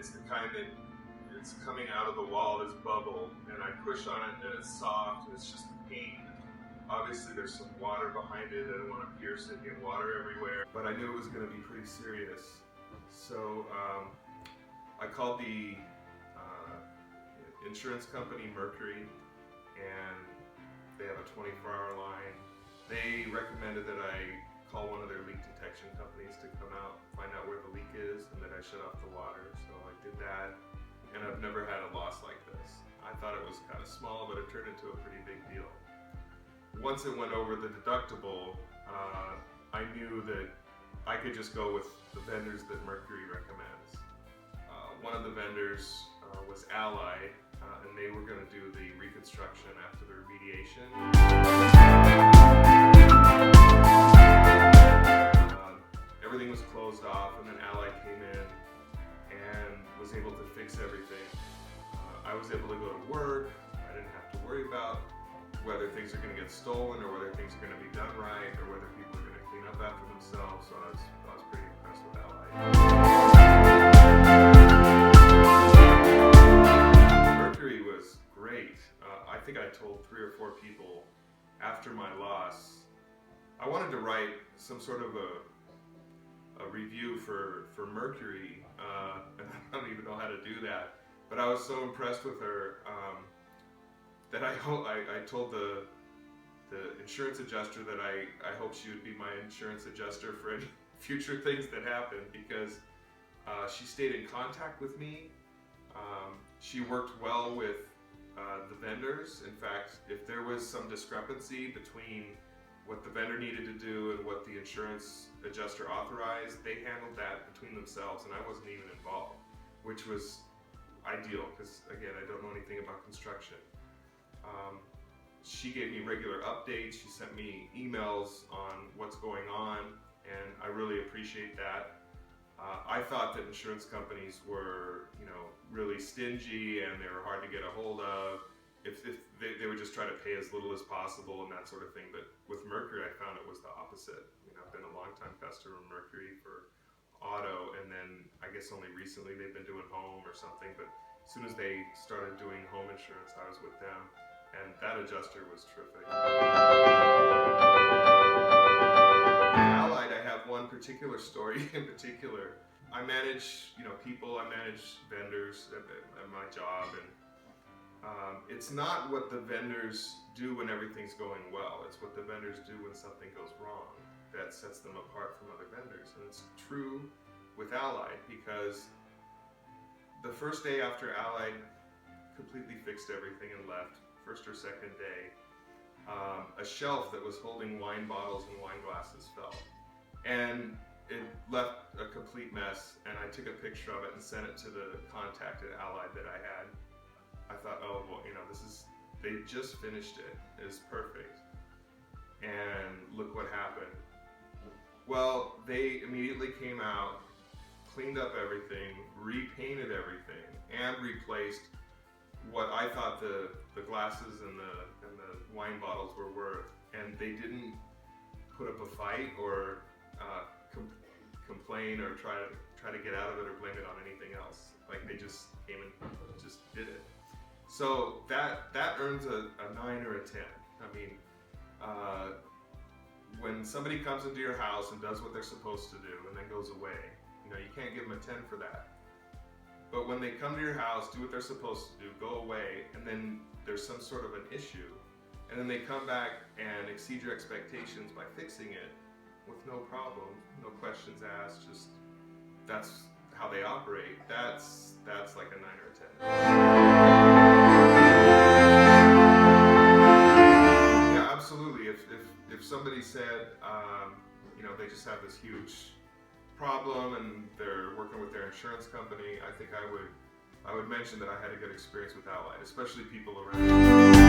it's the kind that it's coming out of the wall, this bubble, and I push on it and it's soft, and it's just a pain. Obviously there's some water behind it, I don't want to pierce it, get water everywhere, but I knew it was going to be pretty serious. So I called the insurance company Mercury, and they have a 24-hour line. They recommended that I call one of their leak detection companies to come out, find out where the leak is, and that I shut off the water. So I did that, and I've never had a loss like this. I thought it was kind of small, but it turned into a pretty big deal. Once it went over the deductible, I knew that I could just go with the vendors that Mercury recommends. One of the vendors was Allied, and they were going to do the reconstruction after the remediation. Everything was closed off, and then Allied came in and was able to fix everything. I was able to go to work. I didn't have to worry about whether things are going to get stolen or whether things are going to be done right or whether people are going to clean up after themselves. So I was pretty impressed with Allied. Mercury was great. I think I told 3 or 4 people after my loss. I wanted to write some sort of a review for Mercury, and I don't even know how to do that. But I was so impressed with her that I told the insurance adjuster that I hope she would be my insurance adjuster for any future things that happen, because she stayed in contact with me. She worked well with the vendors. In fact, if there was some discrepancy between what the vendor needed to do and what the insurance adjuster authorized, they handled that between themselves, and I wasn't even involved, which was ideal because, again, I don't know anything about construction. She gave me regular updates. She sent me emails on what's going on, and I really appreciate that. I thought that insurance companies were, really stingy and they were hard to get a hold of. If they would just try to pay as little as possible and that sort of thing. But with Mercury, I found it was the opposite. I've been a long-time customer of Mercury for auto, and then I guess only recently they've been doing home or something. But as soon as they started doing home insurance, I was with them, and that adjuster was terrific. With Allied, I have one particular story in particular. I manage, people. I manage vendors at my job, and it's not what the vendors do when everything's going well. It's what the vendors do when something goes wrong that sets them apart from other vendors. And it's true with Allied, because the first day after Allied completely fixed everything and left, first or second day, a shelf that was holding wine bottles and wine glasses fell. And it left a complete mess, and I took a picture of it and sent it to the contact at Allied that I had. I thought, oh, well, they just finished it. It's perfect. And look what happened. Well, they immediately came out, cleaned up everything, repainted everything, and replaced what I thought the glasses and the wine bottles were worth. And they didn't put up a fight or complain or try to get out of it or blame it on anything else. Like, they just came and just did it. So that earns a 9 or a 10. When somebody comes into your house and does what they're supposed to do and then goes away, you can't give them a 10 for that. But when they come to your house, do what they're supposed to do, go away, and then there's some sort of an issue, and then they come back and exceed your expectations by fixing it with no problem, no questions asked, just that's how they operate. That's like a 9 or a 10. Yeah, absolutely. If somebody said, they just have this huge problem and they're working with their insurance company, I think I would mention that I had a good experience with Allied, especially people around me.